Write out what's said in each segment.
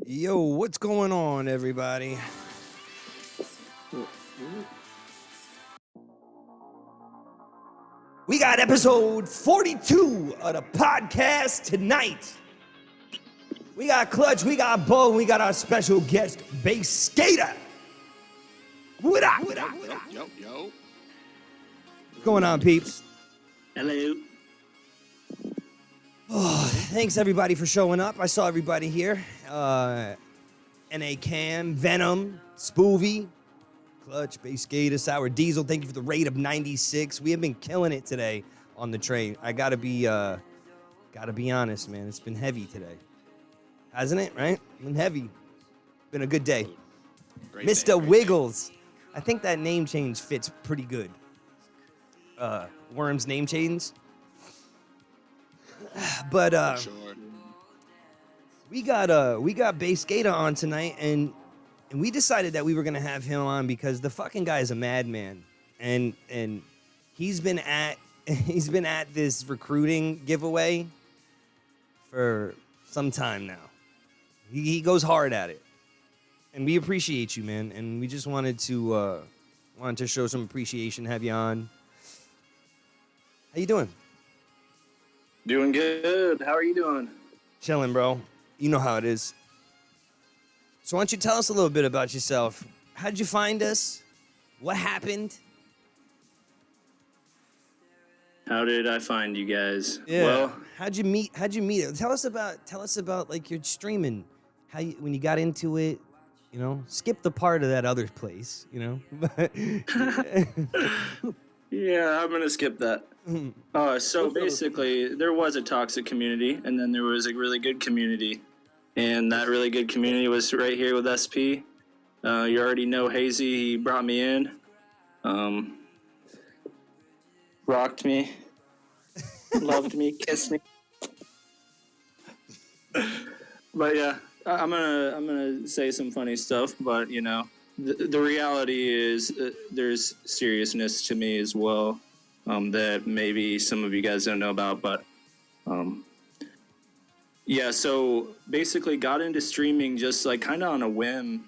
Yo, what's going on, everybody? We got episode 42 of the podcast tonight. We got Clutch, we got Bo, we got our special guest, Bass Skater. What up? Yo. What's going on, peeps? Hello. Oh, thanks everybody for showing up. I saw everybody here. NA Cam, Venom, Spoovy, Clutch, Bass Skater, Sour Diesel. Thank you for the rate of 96. We have been killing it today on the train. I gotta be honest, man. It's been heavy today, hasn't it? Right? Been heavy. Been a good day. Great Mr. day, great Wiggles. I think that name change fits pretty good. Worm's name change. But day. Sure. we got Bass Skater on tonight, and we decided that we were gonna have him on because the fucking guy is a madman, and he's been at this recruiting giveaway for some time now. He goes hard at it, and we appreciate you, man. And we just wanted to show some appreciation, have you on. How you doing? Doing good. How are you doing? Chilling, bro. You know how it is. So why don't you tell us a little bit about yourself? How'd you find us? What happened? How did I find you guys? Yeah. Well, How'd you meet it? Tell us about like your streaming. When you got into it, you know? Skip the part of that other place, you know? yeah, I'm gonna skip that. So basically, there was a toxic community, and then there was a really good community, and that really good community was right here with SP. You already know Hazy. He brought me in, rocked me, loved me, kissed me. But yeah, I'm gonna say some funny stuff. But you know, the reality is there's seriousness to me as well. That maybe some of you guys don't know about, but yeah, so basically got into streaming just like kind of on a whim.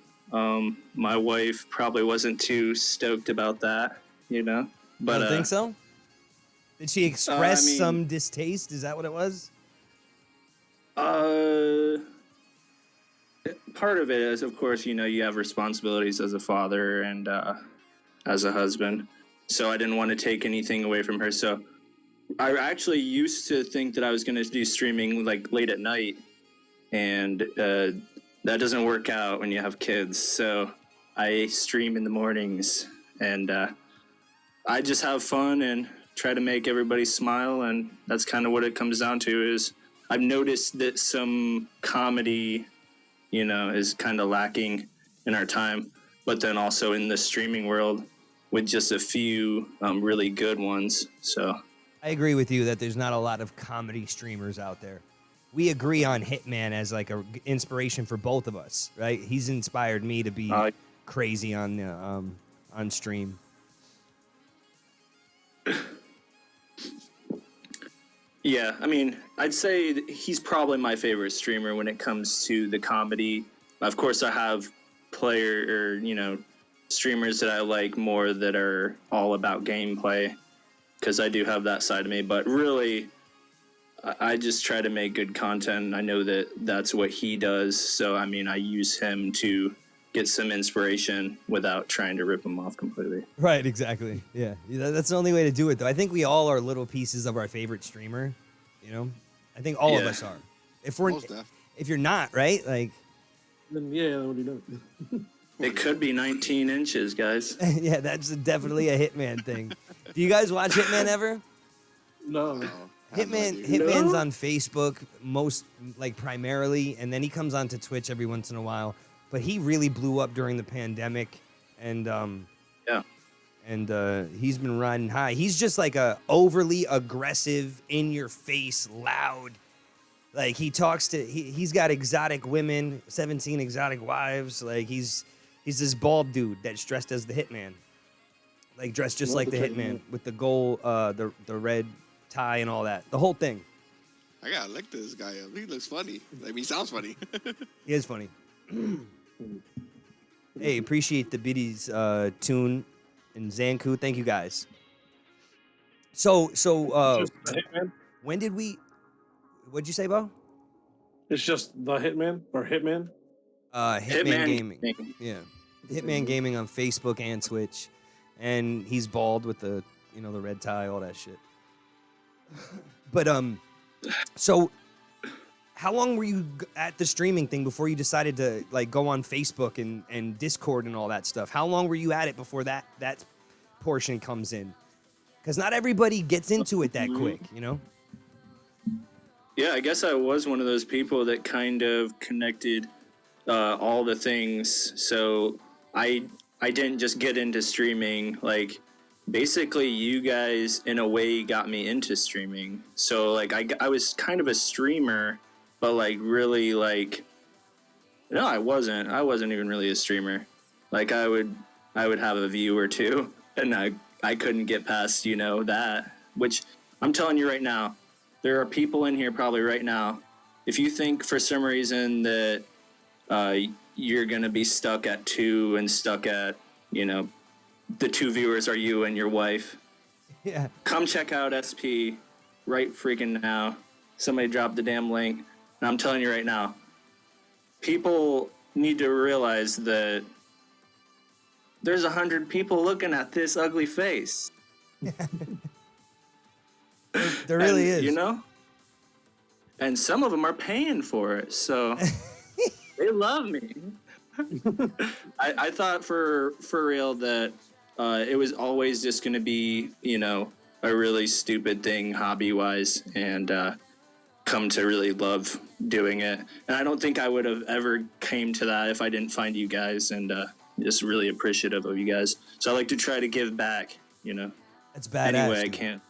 My wife probably wasn't too stoked about that, you know, but I don't think so. Did she express some distaste? Is that what it was? Part of it is, of course, you know, you have responsibilities as a father and as a husband. So I didn't want to take anything away from her. So I actually used to think that I was going to do streaming like late at night, and that doesn't work out when you have kids. So I stream in the mornings, and I just have fun and try to make everybody smile, and that's kind of what it comes down to. Is I've noticed that some comedy, you know, is kind of lacking in our time, but then also in the streaming world, with just a few really good ones. So I agree with you that there's not a lot of comedy streamers out there. We agree on Hitman as like a inspiration for both of us, right? He's inspired me to be crazy on stream. yeah, I mean, I'd say he's probably my favorite streamer when it comes to the comedy. Of course, I have streamers that I like more that are all about gameplay, because I do have that side of me. But really, I just try to make good content. I know that that's what he does. So, I mean, I use him to get some inspiration without trying to rip him off completely. Right, exactly. Yeah, that's the only way to do it, though. I think we all are little pieces of our favorite streamer, you know? I think all of us are. If you're not, right? Like, then yeah, what are you doing? It could be 19 inches, guys. yeah, that's definitely a Hitman thing. Do you guys watch Hitman ever? No. Hitman's on Facebook primarily, and then he comes onto Twitch every once in a while. But he really blew up during the pandemic, and he's been riding high. He's just like a overly aggressive, in your face, loud. Like he's got exotic women, 17 exotic wives. Like he's this bald dude that's dressed as the Hitman. Like dressed just like the Hitman with the gold, the red tie and all that. The whole thing. I gotta look this guy up. He looks funny. I mean, he sounds funny. He is funny. Hey, appreciate the biddies tune and Zanku. Thank you guys. So Just the Hitman. when did we? What'd you say, Bo? It's just the Hitman or Hitman. Hitman Gaming. Gaming. Yeah, Hitman Gaming on Facebook and Twitch, and he's bald with the the red tie, all that shit. But so how long were you at the streaming thing before you decided to like go on Facebook and Discord and all that stuff? How long were you at it before that portion comes in? Because not everybody gets into it that quick, you know? Yeah, I guess I was one of those people that kind of connected all the things. So I didn't just get into streaming. Like, basically, you guys, in a way, got me into streaming. So, like, I was kind of a streamer, but, like, really, like... No, I wasn't. I wasn't even really a streamer. Like, I would have a view or two, and I couldn't get past, that. Which, I'm telling you right now, there are people in here probably right now. If you think for some reason that you're going to be stuck at 2 and stuck at, the 2 viewers are you and your wife. Yeah. Come check out SP right freaking now. Somebody drop the damn link. And I'm telling you right now, people need to realize that there's 100 people looking at this ugly face. There really And, is. And some of them are paying for it, so they love me. I thought for real that it was always just going to be, a really stupid thing hobby-wise, and come to really love doing it. And I don't think I would have ever came to that if I didn't find you guys, and just really appreciative of you guys. So I like to try to give back, That's badass. any way I dude. can.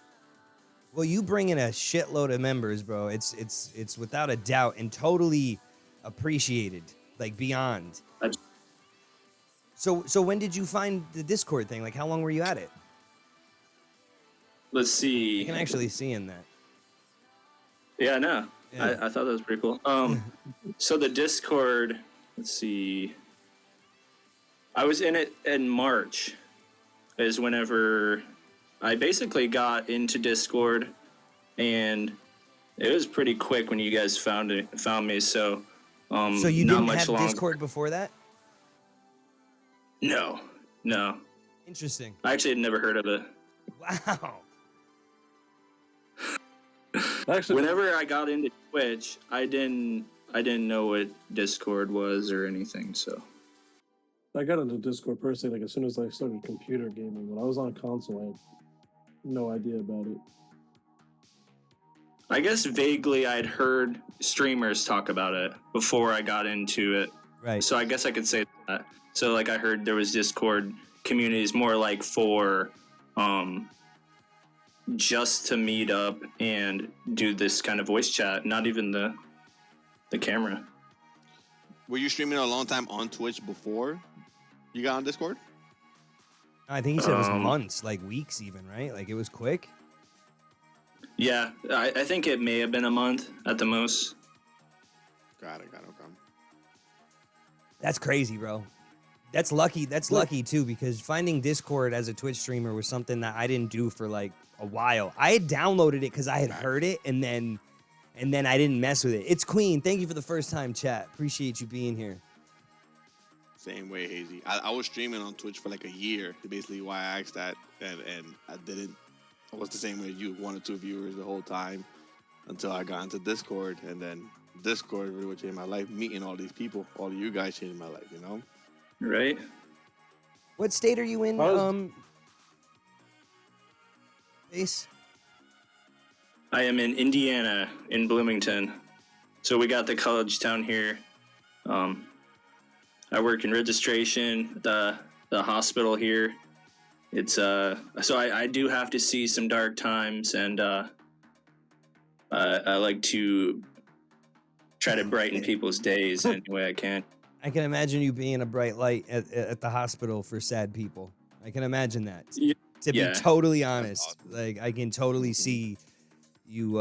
Well, you bring in a shitload of members, bro. It's without a doubt and totally appreciated, like beyond. That's- So when did you find the Discord thing? Like, how long were you at it? Let's see. You can actually see in that. Yeah, no. Yeah. I thought that was pretty cool. So the Discord, let's see. I was in it in March, is whenever I basically got into Discord, and it was pretty quick when you guys found me. So, So you not didn't much have longer. Discord before that? No. Interesting. I actually had never heard of it. Wow. Actually, Whenever I got into Twitch, I didn't know what Discord was or anything. So. I got into Discord personally, like as soon as I started computer gaming. When I was on console, I had no idea about it. I guess vaguely I'd heard streamers talk about it before I got into it. Right. So I guess I could say that. So like I heard there was Discord communities more like for just to meet up and do this kind of voice chat, not even the camera. Were you streaming a long time on Twitch before you got on Discord? I think you said it was months, like weeks even, right? Like it was quick. Yeah, I think it may have been a month at the most. Got it. Okay. That's crazy, bro. That's lucky. That's lucky too, because finding Discord as a Twitch streamer was something that I didn't do for like a while. I had downloaded it because I had heard it, and then I didn't mess with it. It's Queen. Thank you for the first time chat. Appreciate you being here. Same way, Hazy. I was streaming on Twitch for like a year. Basically, why I asked that, and I didn't. I was the same way as you, 1 or 2 viewers the whole time, until I got into Discord, and then Discord really changed my life. Meeting all these people, all of you guys changed my life. Right? What state are you in? Ace? I am in Indiana, in Bloomington. So we got the college town here. I work in registration, the hospital here. It's so I do have to see some dark times, and I like to try to brighten people's days any way I can. I can imagine you being a bright light at the hospital for sad people. I can imagine that. Yeah. To be Yeah. totally honest, like I can totally see you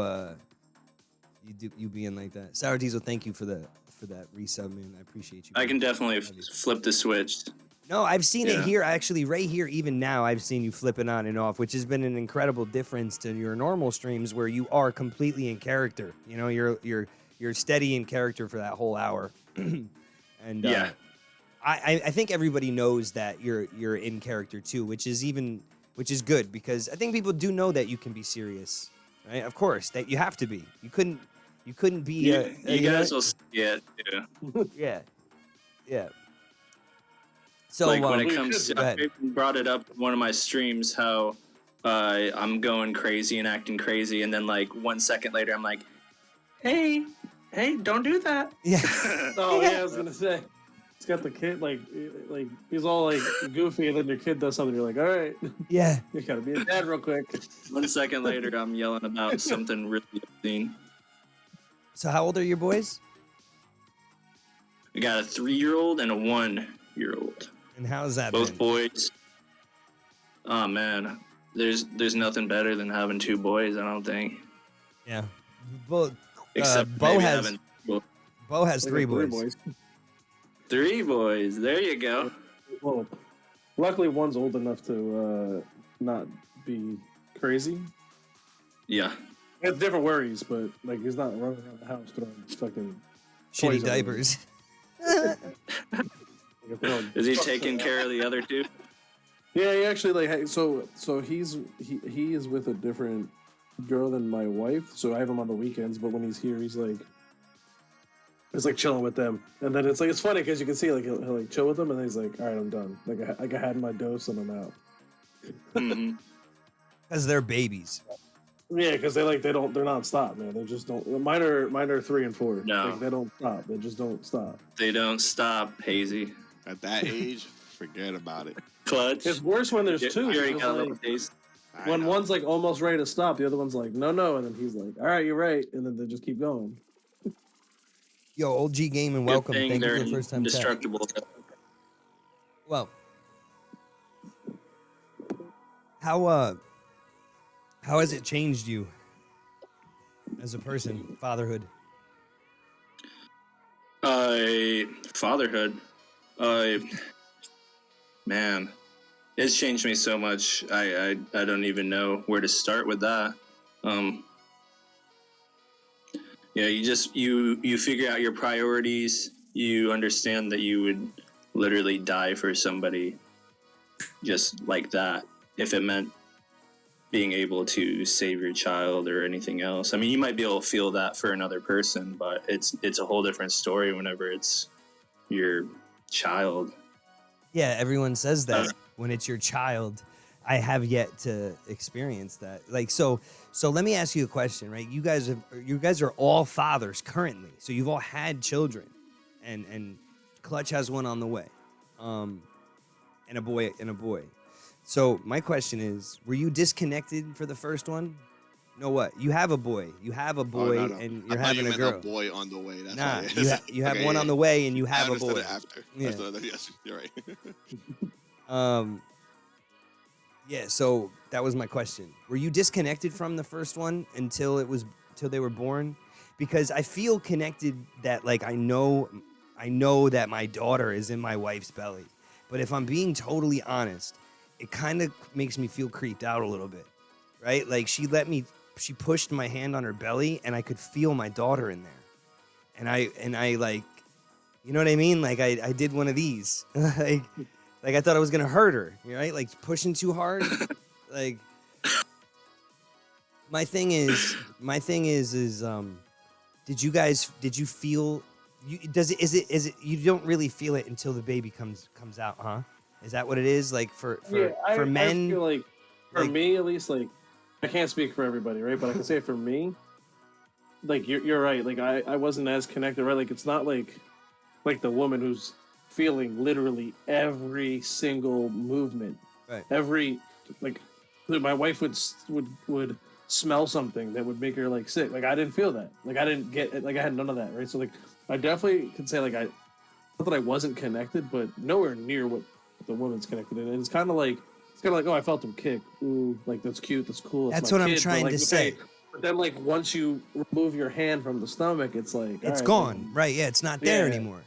you being like that. Sour Diesel, thank you for the for that resub, man. I appreciate you. I can definitely Love you. flip the switch. No, I've seen it Yeah. here, actually, right here. Even now, I've seen you flip it on and off, which has been an incredible difference to your normal streams where you are completely in character. You know, you're steady in character for that whole hour. And Yeah. I think everybody knows that you're in character too, which is good because I think people do know that you can be serious, right? Of course, that you have to be. You couldn't be. You guys will see it too. Yeah, yeah. So Like when we it comes should to, go I ahead. brought it up in one of my streams how I'm going crazy and acting crazy, and then like 1 second later I'm like, hey, don't do that. Yeah. Oh yeah, I was gonna say. It's got the kid like he's all like goofy, and then your kid does something. You're like, all right, Yeah. you gotta be a dad real quick. 1 second later I'm yelling about something really obscene. So how old are your boys? I got a 3-year-old and a 1-year-old. And how's that Both been? boys. Oh man, there's nothing better than having 2 boys. I don't think. Yeah. Bo, Except Bo maybe has having Bo has Like 3 a boys. 3 boys. There you go. Well, luckily one's old enough to not be crazy. Yeah. He has different worries, but like he's not running around the house throwing fucking Shitty toys everywhere. diapers. Like, throwing Is he trucks taking around. care of the other 2? Yeah, he actually like so he is with a different girl than my wife. So I have him on the weekends, but when he's here, he's like chilling with them. And then it's like it's funny because you can see like he'll like chill with them, and then he's like, all right, I'm done. Like I had my dose and I'm out. Mm-hmm. Because they're babies. Yeah, because they're not stop, man. They just don't. Mine are 3 and 4. No. Like, they don't stop. They just don't stop. They don't stop, Hazy. At that age, forget about it. Clutch. It's worse when there's You 2. already It's got a like, little taste. I when know. one's like almost ready to stop, the other one's like, no, and then he's like, all right, you're right, and then they just keep going. Yo, OG Gaming, Good welcome. thing Thank you they're for the first time chat. indestructible. Well, how has it changed you as a person, fatherhood? Fatherhood. Man, it's changed me so much. I don't even know where to start with that. Yeah, you figure out your priorities. You understand that you would literally die for somebody just like that if it meant being able to save your child or anything else. I mean, you might be able to feel that for another person, but it's a whole different story whenever it's your child. Yeah, everyone says that when it's your child. I have yet to experience that. Like, so let me ask you a question, right? You guys are all fathers currently, so you've all had children, and Clutch has one on the way, and a boy. So my question is, were you disconnected for the first one? No, what? You have a boy. You have a boy, Oh, no. and I you're thought having you a meant girl. a boy on the way. That's Nah, why you have Okay, one yeah, on the way, and you I have a understood boy. it after. Yeah. Yes, you're right. Yeah, so that was my question. Were you disconnected from the first one until they were born? Because I feel connected that like I know that my daughter is in my wife's belly. But if I'm being totally honest, it kind of makes me feel creeped out a little bit. Right? Like she pushed my hand on her belly and I could feel my daughter in there. And I like, you know what I mean? Like I did one of these. Like I thought I was gonna hurt her, right? Like pushing too hard. Like my thing is, did you feel? Is it? You don't really feel it until the baby comes out, huh? Is that what it is? Like for men? I feel like for like- me at least, like I can't speak for everybody, right? But I can say for me, like you're right. Like I wasn't as connected, right? Like it's not like the woman who's feeling literally every single movement, Right. every like my wife would smell something that would make her like sick. Like I didn't feel that. Like I didn't get it. Like I had none of that, right? So like I definitely can say like not that I wasn't connected, but nowhere near what the woman's connected in. And it's kind of like oh, I felt him kick. Ooh, like that's cute. That's cool. That's my what I'm kid. But, trying like, to say. But then, like, once you remove your hand from the stomach, it's like It's all gone, then right? Yeah, it's not there Yeah. anymore.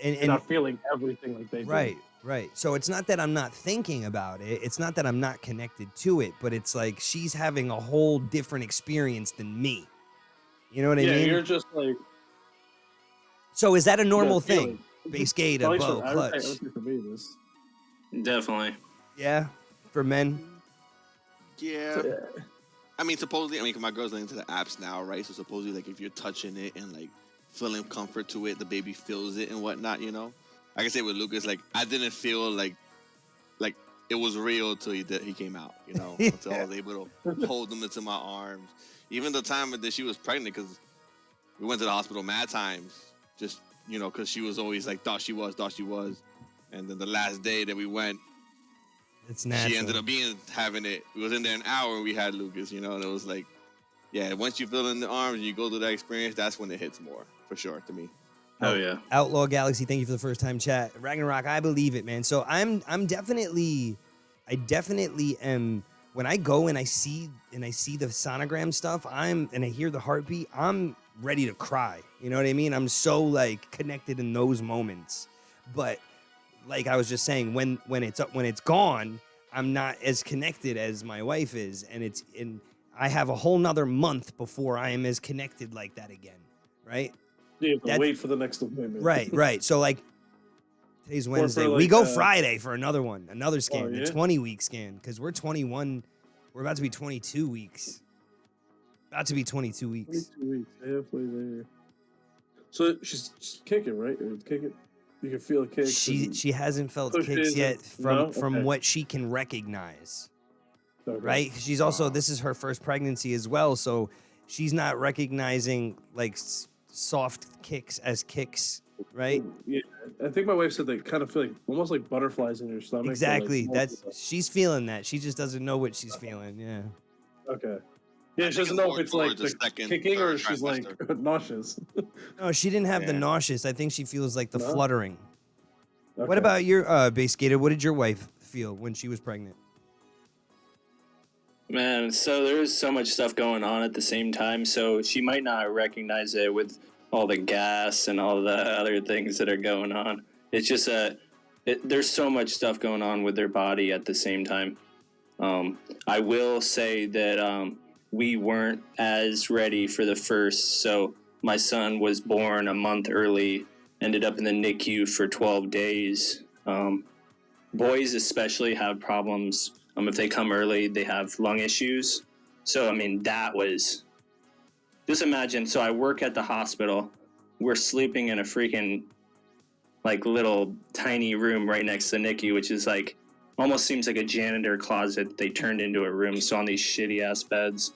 And you're not feeling everything like they do. right. So it's not that I'm not thinking about it. It's not that I'm not connected to it, but it's like she's having a whole different experience than me. You know what I Yeah, mean? you're just like So is that a normal that feeling. thing? Base Gata, At least Bo, I Clutch. would say for me, it is. Definitely. Yeah, for men. Yeah. I mean, supposedly, 'cause my girl's into the apps now, right? So supposedly, like, if you're touching it and like feeling comfort to it, the baby feels it and whatnot. You know, like I said with Lucas, like I didn't feel like it was real till he came out. You know, until I was able to hold him into my arms. Even the time that she was pregnant, because we went to the hospital mad times, just because she was always like thought she was, and then the last day that we went, It's natural. she ended up having it. We was in there an hour and we had Lucas, and it was like, yeah, once you feel in the arms and you go through that experience, that's when it hits more, for sure, to me. Oh yeah. Outlaw Galaxy, thank you for the first time chat. Ragnarok, I believe it, man. So I definitely am. When I go and I see the sonogram stuff, and I hear the heartbeat, I'm ready to cry. You know what I mean? I'm so like connected in those moments. But like I was just saying, when it's gone, I'm not as connected as my wife is, and I have a whole nother month before I am as connected like that again, right? You have to wait for the next appointment. Right. So like today's Wednesday. like, we go Friday for another scan, Oh, the yeah? 20-week scan, because we're 21. We're about to be 22 weeks. About to be 22 weeks. 22 weeks, halfway there. So she's kicking, right? Or kicking. You can feel kicks. She hasn't felt pushes kicks yet and- from Okay. what she can recognize. Okay. Right? She's also this is her first pregnancy as well, so she's not recognizing like soft kicks as kicks, right? Yeah, I think my wife said they kind of feel like almost like butterflies in your stomach. but, like, Exactly. more- She's feeling that. She just doesn't know what she's feeling. Yeah. okay. Yeah, I she think doesn't it's know more if it's like towards the the second, kicking or third she's like nauseous. No, she didn't have the Yeah. nauseous. I think she feels like the No? fluttering. Okay. What about your Base Gator? What did your wife feel when she was pregnant? Man, so there's so much stuff going on at the same time, so she might not recognize it with all the gas and all the other things that are going on. It's just there's so much stuff going on with their body at the same time. I will say that we weren't as ready for the first, so my son was born a month early, ended up in the NICU for 12 days. Boys especially have problems. If they come early, they have lung issues. So, I mean, that was... Just imagine, so I work at the hospital. We're sleeping in a freaking, like, little tiny room right next to the NICU, which is, like, almost seems like a janitor closet they turned into a room. So on these shitty-ass beds,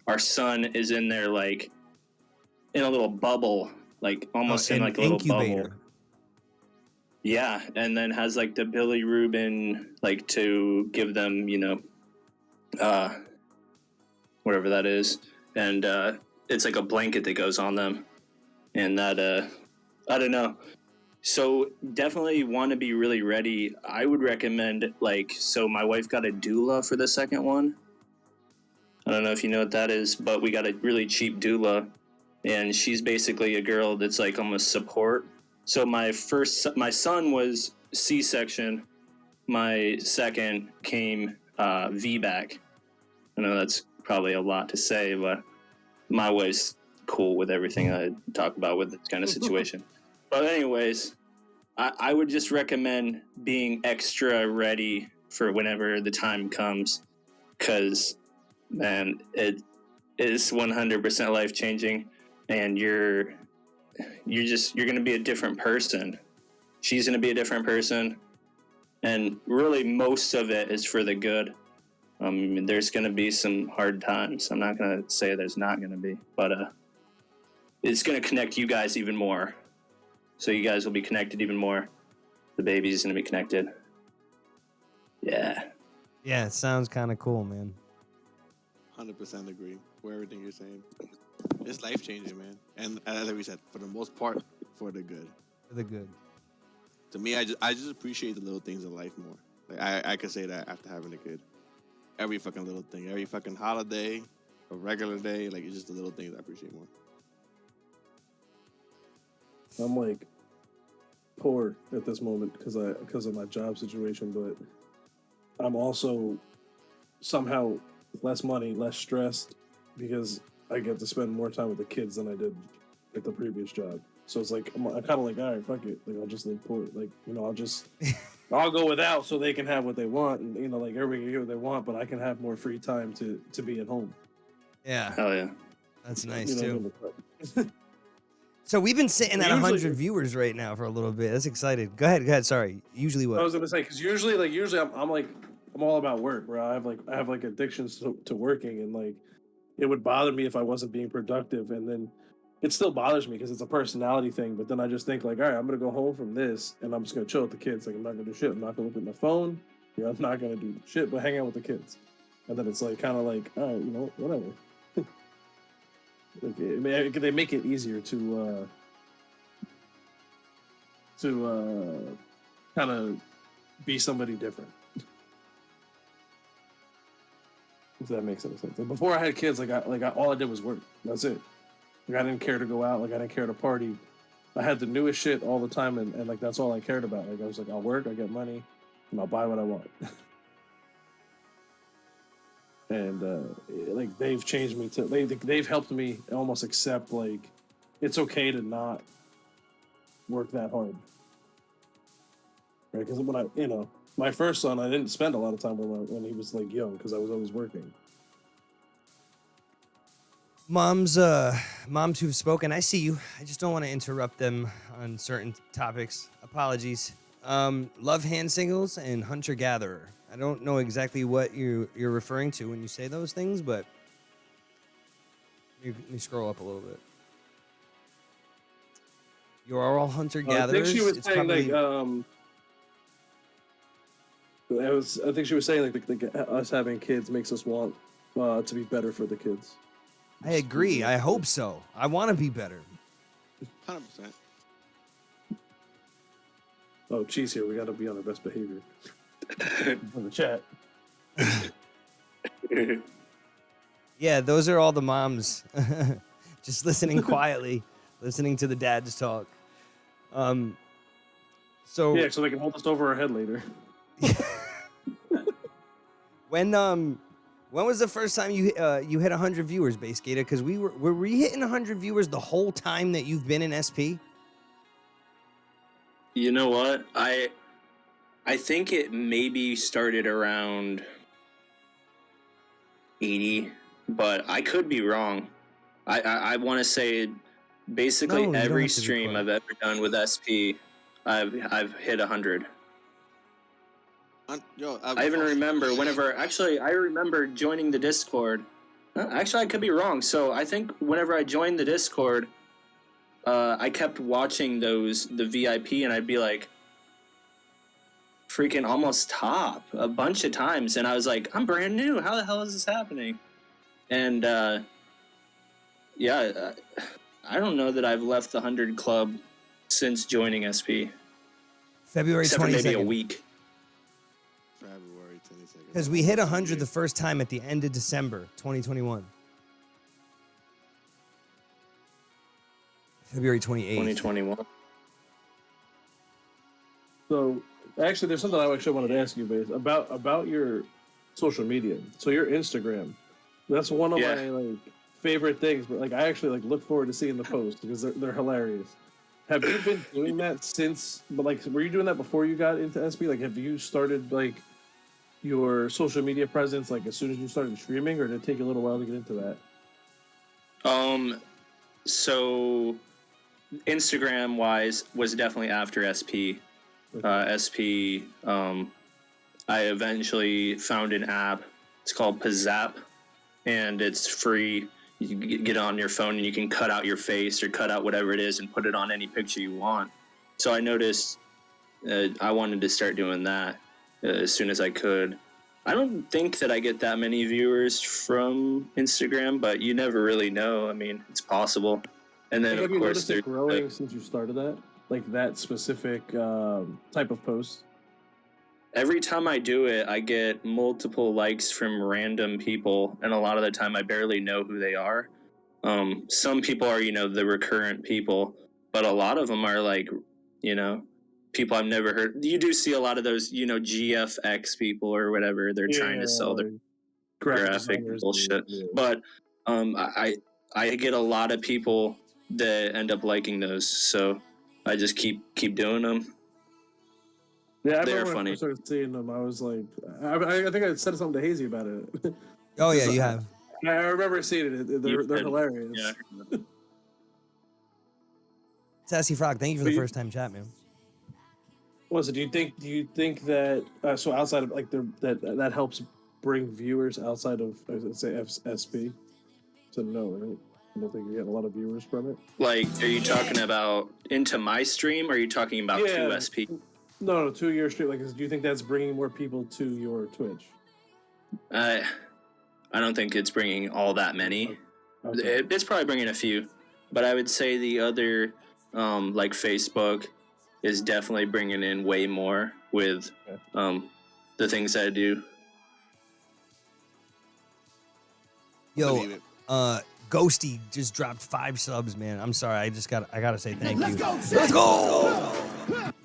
our son is in there, like, in a little bubble, like, almost in, An like, a little incubator. bubble. Yeah, and then has like the Billy Rubin, like to give them, whatever that is, and it's like a blanket that goes on them, and that I don't know. So definitely want to be really ready. I would recommend so my wife got a doula for the second one. I don't know if you know what that is, but we got a really cheap doula, and she's basically a girl that's like almost support. So my son was C-section. My second came VBAC. I know that's probably a lot to say, but my wife's cool with everything I talk about with this kind of situation. But anyways, I would just recommend being extra ready for whenever the time comes, because, man, it is 100% life-changing, and you're going to be a different person. She's going to be a different person. And really most of it is for the good. There's going to be some hard times. I'm not going to say there's not going to be, but it's going to connect you guys even more. So you guys will be connected even more. The baby's going to be connected. Yeah. Yeah, it sounds kind of cool, man. 100% agree with everything you're saying. It's life changing, man. And as we said, for the most part, for the good. For the good. To me, I just appreciate the little things in life more. Like I could say that after having a kid. Every fucking little thing, every fucking holiday, a regular day. Like it's just the little things I appreciate more. I'm like poor at this moment because of my job situation, but I'm also somehow less money, less stressed because I get to spend more time with the kids than I did at the previous job. So it's like I'm kind of like, all right, fuck it. Like I'll just live poor. Like I'll go without so they can have what they want, and like everybody can get what they want, but I can have more free time to be at home. Yeah. Hell yeah. That's nice You know too. what I mean? So we've been sitting at Usually- 100 viewers right now for a little bit. That's excited. Go ahead. Sorry. Usually I what? was gonna say because usually I'm all about work, bro. I have like addictions to working, and like it would bother me if I wasn't being productive, and then it still bothers me because it's a personality thing. But then I just think like, all right, I'm gonna go home from this, and I'm just gonna chill with the kids. Like I'm not gonna do shit. I'm not gonna look at my phone. I'm not gonna do shit, but hang out with the kids. And then it's like kind of like, all right, whatever. Like, they make it easier to kind of be somebody different. If that makes any sense. Like before I had kids, all I did was work. That's it. Like I didn't care to go out. Like I didn't care to party. I had the newest shit all the time, and like that's all I cared about. Like I was like, I'll work, I get money, and I'll buy what I want. And like they've changed me to they've helped me almost accept like it's okay to not work that hard. Right? Because when my first son, I didn't spend a lot of time when he was like young because I was always working. Moms who've spoken, I see you. I just don't want to interrupt them on certain topics. Apologies. Love hand signals and hunter gatherer. I don't know exactly what you're referring to when you say those things, but let me scroll up a little bit. You are all hunter gatherers. I think she was It's saying probably... I think she was saying like us having kids makes us want to be better for the kids. I agree. I hope so. I want to be better. 100%. Oh, cheese here. We got to be on our best behavior. In the chat. Yeah, those are all the moms just listening quietly, listening to the dads talk. So yeah, so they can hold us over our head later. When was the first time you hit 100 viewers, Base Gator? Because were we hitting 100 viewers the whole time that you've been in SP? You know what? I think it maybe started around 80, but I could be wrong. I want to say basically No, you don't every have to be stream quiet. I've ever done with SP, I've hit 100. I even remember I remember joining the Discord. Actually, I could be wrong. So I think whenever I joined the Discord, I kept watching the VIP, and I'd be like, freaking almost top a bunch of times, and I was like, I'm brand new. How the hell is this happening? And yeah, I don't know that I've left the 100 Club since joining SP. February Except for 22nd. maybe a week. February 22nd. Because we hit 100 the first time at the end of December 2021. February 28th. 2021. So actually, there's something I actually wanted to ask you, Base, about your social media. So your Instagram, that's one of my like favorite things. But like, I actually like look forward to seeing the posts because they're hilarious. Have you been doing that since? But like, were you doing that before you got into SP? Like, have you started like your social media presence like as soon as you started streaming, or did it take you a little while to get into that? So Instagram wise was definitely after SP. I eventually found an app. It's called Pizzap, and it's free. You can get it on your phone, and you can cut out your face or cut out whatever it is and put it on any picture you want. So I noticed I wanted to start doing that as soon as I could. I don't think that I get that many viewers from Instagram, but you never really know. I mean, it's possible. And then, Have of you course, noticed there's it growing since you started that? Like that specific type of post? every time I do it, I get multiple likes from random people, and a lot of the time I barely know who they are. Some people are, the recurrent people, but a lot of them are like, people I've never heard. You do see a lot of those, GFX people or whatever. They're trying to sell their like graphic graphic designers bullshit. yeah. But I get a lot of people that end up liking those, so I just keep doing them. Yeah, I They're remember when I funny. first started seeing them, I was like, I think I said something to Hazy about it. Oh yeah, you have. I remember seeing it. They're hilarious. Yeah. Sassy Frog, thank you for But the you- first time chat, man. Well, so do you think that so outside of like that helps bring viewers outside of let's say SP? So no, right? I don't think you get a lot of viewers from it. Like, are you talking about into my stream, or are you talking about Yeah. 2SP? No, to your stream. Like, do you think that's bringing more people to your Twitch? I don't think it's bringing all that many. Okay. It's probably bringing a few, but I would say the other, like Facebook, is definitely bringing in way more with the things that I do. Yo, Ghosty just dropped 5 subs, man. I'm sorry, I gotta say thank you. Let's go!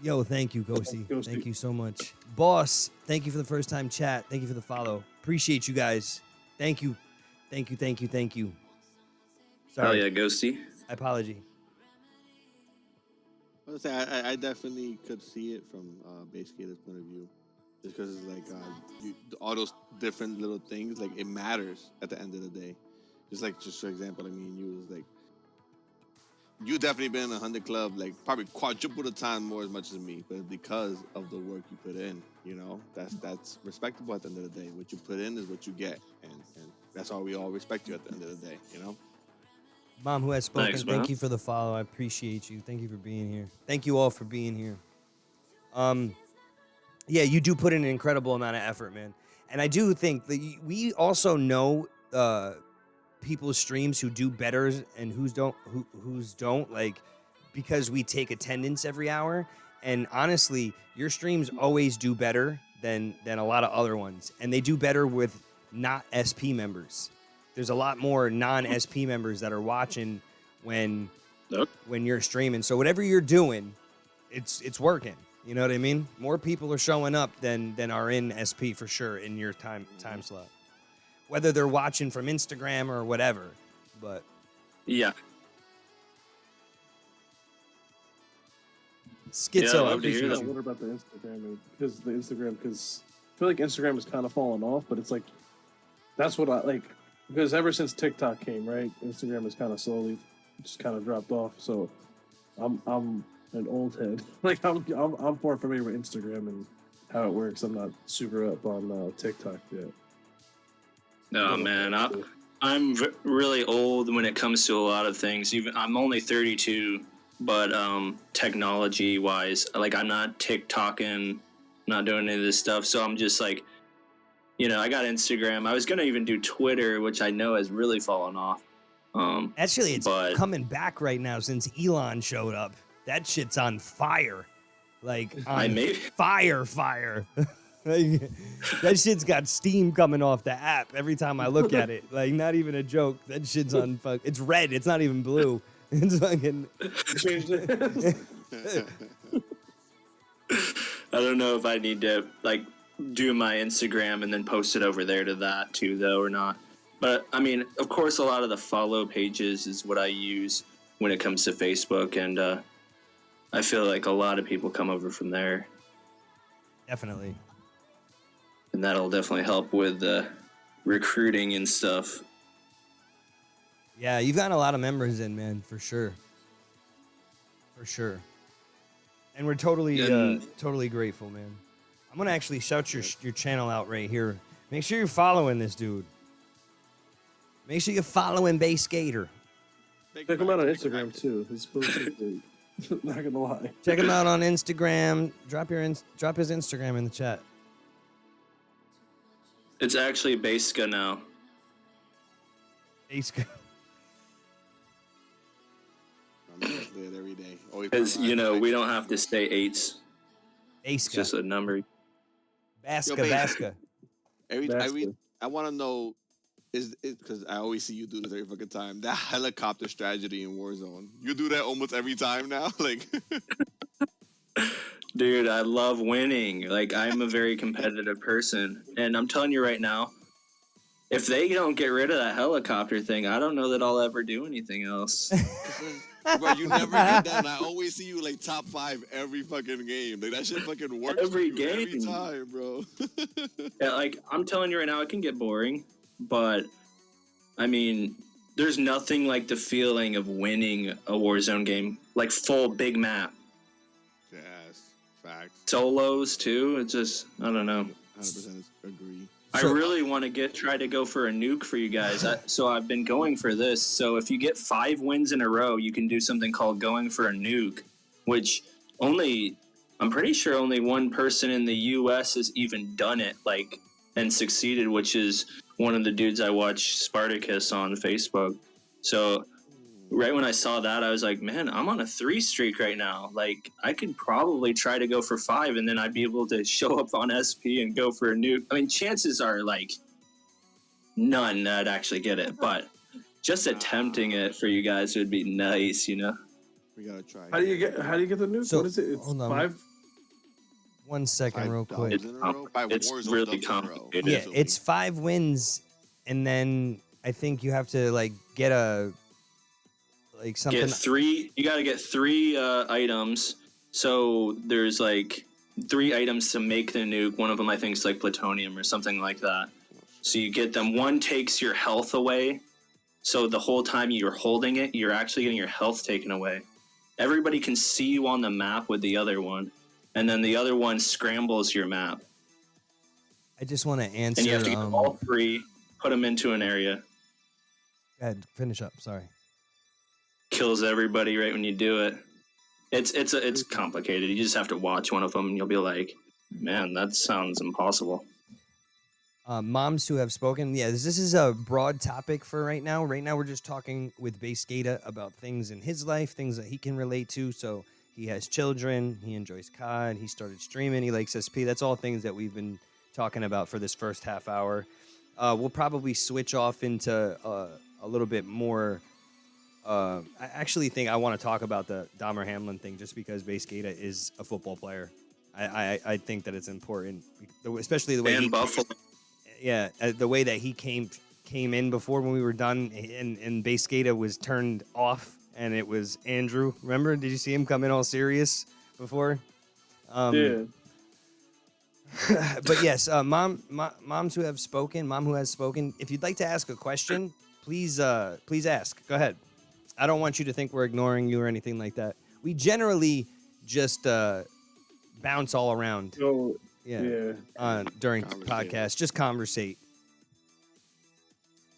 Yo, thank you, Ghosty. Ghosty. Thank you so much. Boss, thank you for the first time chat. Thank you for the follow. Appreciate you guys. Thank you. Thank you, thank you, thank you. Sorry. Oh yeah, Ghosty. Apology. I would say I definitely could see it from Base Skater's point of view, just because it's like all those different little things, like it matters at the end of the day. Just for example, I mean, you was like, you definitely been in a 100 club, like probably quadruple the time more as much as me, but because of the work you put in, that's respectable at the end of the day. What you put in is what you get, and that's why we all respect you at the end of the day, Mom who has spoken, Thanks, thank Mom. you for the follow. I appreciate you. Thank you for being here. Thank you all for being here. Yeah, you do put in an incredible amount of effort, man. And I do think that we also know people's streams who do better and whose don't, like, because we take attendance every hour. And honestly, your streams always do better than a lot of other ones. And they do better with not SP members. There's a lot more non-SP members that are watching when you're streaming. So whatever you're doing, it's working. You know what I mean? More people are showing up than are in SP for sure in your time slot. Whether they're watching from Instagram or whatever, but Yeah. Schizo, Yeah, I I love to hear appreciate that. I you. wonder about the Instagram because I feel like Instagram has kind of fallen off, but it's like that's what I like because ever since TikTok came, right, Instagram has kind of slowly just kind of dropped off. So I'm an old head. Like I'm more familiar with Instagram and how it works. I'm not super up on TikTok yet. No, man, I'm really old when it comes to a lot of things. Even I'm only 32, but technology-wise, like I'm not TikToking, not doing any of this stuff. So I'm just like, I got Instagram. I was gonna even do Twitter, which I know has really fallen off. Actually, it's but- coming back right now since Elon showed up. That shit's on fire. Like, on fire. Like, that shit's got steam coming off the app every time I look at it. Like, not even a joke. That shit's on fuck. It's red. It's not even blue. It's fucking. I don't know if I need to like do my Instagram and then post it over there to that too, though, or not. But I mean, of course, a lot of the follow pages is what I use when it comes to Facebook, and I feel like a lot of people come over from there, Definitely. and that'll definitely help with recruiting and stuff. Yeah, you've gotten a lot of members in, man, for sure. For sure. And we're totally totally grateful, man. I'm gonna actually shout your channel out right here. Make sure you're following this dude. Make sure you're following Bass Skater. Check him out on Instagram too. He's posting. Not gonna lie. Check him out on Instagram. Drop his Instagram in the chat. It's actually Baska now. Bass. I'm just there every day. Because, we don't have to say eights. It's Baska. just a number. Vasca, babe. Vasca. I want to know, is it because I always see you do this every fucking time, that helicopter strategy in Warzone. You do that almost every time now? Like, Dude, I love winning. Like, I'm a very competitive person. And I'm telling you right now, if they don't get rid of that helicopter thing, I don't know that I'll ever do anything else. bro, you never get that. And I always see you like top 5 every fucking game. Like, that shit fucking works Every for you every game. time, bro. Yeah, like, I'm telling you right now, it can get boring. But, I mean, there's nothing like the feeling of winning a Warzone game. Like, full big map. Yes, facts. Solos, too. It's just, I don't know. 100% agree. I really want to try to go for a nuke for you guys. So I've been going for this. So if you get 5 wins in a row, you can do something called going for a nuke, which I'm pretty sure only one person in the U.S. has even done it, like, and succeeded, which is one of the dudes I watch, Spartacus, on Facebook. So right when I saw that, I was like, man, I'm on a 3 streak right now. Like, I could probably try to go for 5, and then I'd be able to show up on SP and go for a nuke. I mean, chances are, like, none that I'd actually get it, but just attempting it for you guys would be nice, you know? We gotta try. How do you get the nuke? So, What is it? It's hold on. 5. 1 second, real quick. It's really complicated. Yeah, it's 5 wins, and then I think you have to like get something. Get 3. You got to get 3 items. So there's like 3 items to make the nuke. One of them I think is like plutonium or something like that. So you get them. One takes your health away. So the whole time you're holding it, you're actually getting your health taken away. Everybody can see you on the map with the other one, and then the other one scrambles your map. I just want to answer. And you have to get all 3, put them into an area. Go ahead, finish up. Sorry. Kills everybody right when you do it. It's complicated. You just have to watch one of them, and you'll be like, man, that sounds impossible. Moms who have spoken. Yeah, this is a broad topic for right now. Right now, we're just talking with Baskata about things in his life, things that he can relate to. So he has children. He enjoys COD. He started streaming. He likes SP. That's all things that we've been talking about for this first half hour. We'll probably switch off into a little bit more. I actually think I want to talk about the Dahmer Hamlin thing just because Baskata is a football player. I think that it's important, especially the way the way that he came in before when we were done, and Baskata was turned off, and it was Andrew. Remember? Did you see him come in all serious before? Yeah. But yes, moms who have spoken, mom who has spoken. If you'd like to ask a question, please ask. Go ahead. I don't want you to think we're ignoring you or anything like that. We generally just bounce all around. So, Yeah. During the podcast, just conversate.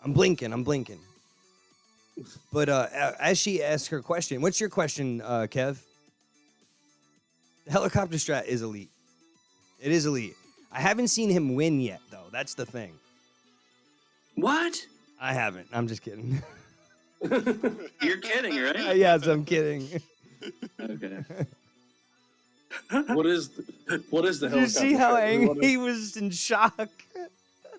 I'm blinking. But as she asked her question, what's your question, Kev? The helicopter strat is elite. It is elite. I haven't seen him win yet, though. That's the thing. What? I haven't. I'm just kidding. You're kidding, right? Yes, I'm kidding. Okay. What is the Did helicopter? you see how strat? angry he was in shock?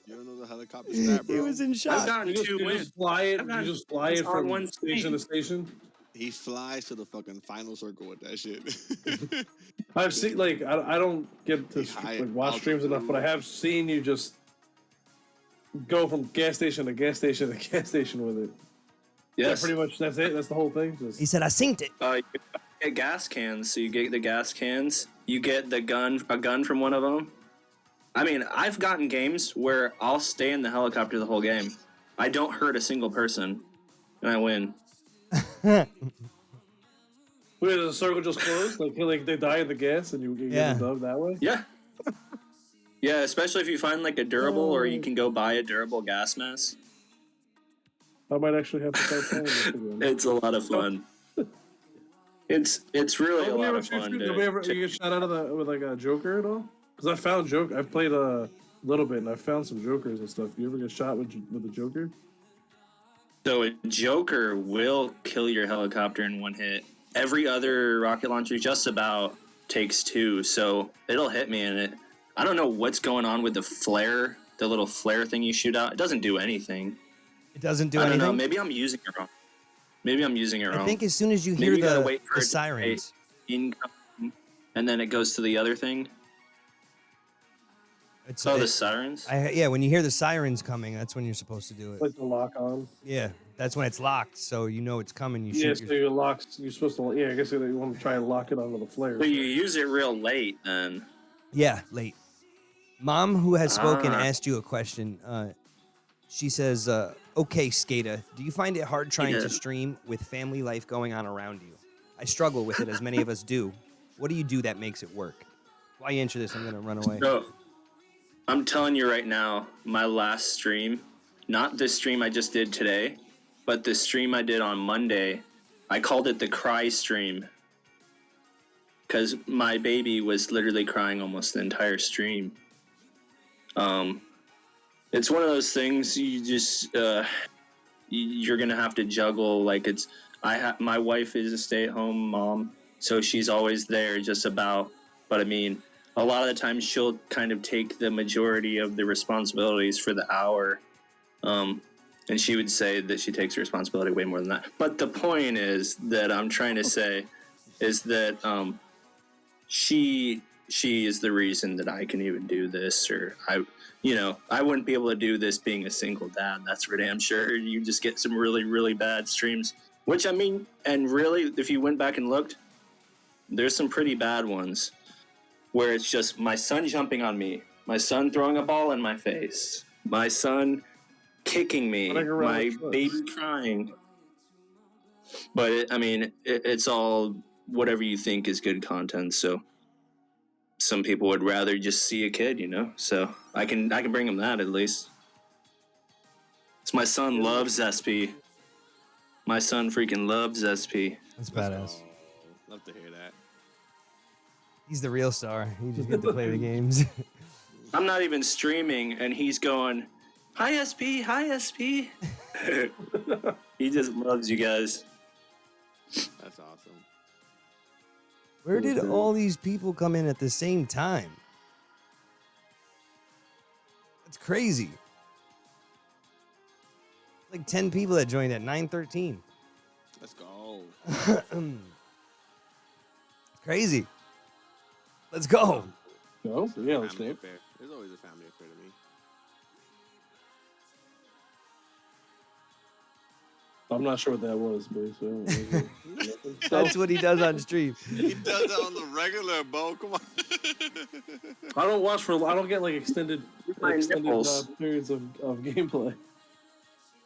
You don't know the helicopter strat, bro? He was in I've shock. gotten 2 You wins. just fly it. You just fly it on from one station to station. He flies to the fucking final circle with that shit. I've seen I don't get to watch streams enough, but I have seen you just go from gas station to gas station to gas station with it. Yes. Pretty much that's it. That's the whole thing. He said, I synced it. You get gas cans. So you get the gas cans. You get a gun from one of them. I mean, I've gotten games where I'll stay in the helicopter the whole game. I don't hurt a single person, and I win. Wait, does the circle just close? Like they die in the gas and you get the dub that way? Yeah. Yeah, especially if you find like a durable, or you can go buy a durable gas mask. I might actually have to start playing this again. It's a lot of fun. It's really a lot of fun. Did you ever get shot out of with like a Joker at all? Because I found Joker. I've played a little bit and I found some Jokers and stuff. You ever get shot with the Joker? So a Joker will kill your helicopter in one hit. Every other rocket launcher just about takes 2, so it'll hit me in it. I don't know what's going on with the flare, the little flare thing you shoot out. It doesn't do anything. It doesn't do I don't anything? know. Maybe I'm using it wrong. I think as soon as you hear Maybe you gotta wait for the it to sirens. income, and then it goes to the other thing. It's, The sirens? yeah, when you hear the sirens coming, that's when you're supposed to do it. Like the lock on. Yeah, that's when it's locked, so you know it's coming. You Yeah, shoot so you're locked. You're supposed to. Yeah, I guess you want to try and lock it onto the flare. So you use it real late, then. Yeah, late. Mom, who has spoken, Ah. asked you a question. She says, okay, Skata, do you find it hard trying to stream with family life going on around you? I struggle with it, as many of us do. What do you do that makes it work? While you answer this, I'm going to run away. So, I'm telling you right now, my last stream, not the stream I just did today, but the stream I did on Monday, I called it the cry stream. Because my baby was literally crying almost the entire stream. It's one of those things you just you're gonna have to juggle. Like my wife is a stay-at-home mom, so she's always there, just about. But I mean, a lot of the times she'll kind of take the majority of the responsibilities for the hour, and she would say that she takes responsibility way more than that. But the point is that I'm trying to say is that she is the reason that I can even do this, or I wouldn't be able to do this being a single dad. That's for damn sure. You just get some really, really bad streams, which I mean, and really, if you went back and looked, there's some pretty bad ones where it's just my son jumping on me, my son throwing a ball in my face, my son kicking me, my baby crying. But it's all whatever you think is good content. So some people would rather just see a kid, So I can bring them that at least. So my son loves SP. My son freaking loves SP. That's badass. Love to hear that. He's the real star. You just get to play the games. I'm not even streaming, and he's going, "Hi SP, hi SP." He just loves you guys. That's awesome. Where did all these people come in at the same time? That's crazy. Like 10 people that joined at 9:13. Let's go. Crazy. Let's go. No? Yeah, let's Family go. affair. There's always a family affair to me. I'm not sure what that was, but That's what he does on stream. He does that on the regular, Bo. Come on. I don't get like extended nipples. periods of gameplay.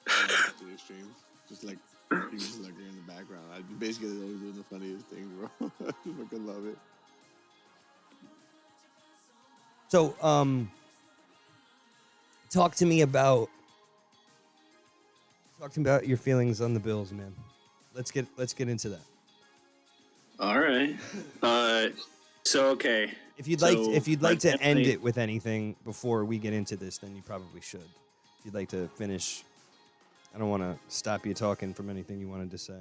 To the streams, just like he's just like in the background. I basically always doing the funniest things, bro. I fucking love it. So, talk to me about your feelings on the Bills, man. Let's get into that. All right. So okay. If you'd like to end definitely- it with anything before we get into this, then you probably should. If you'd like to finish, I don't want to stop you talking from anything you wanted to say.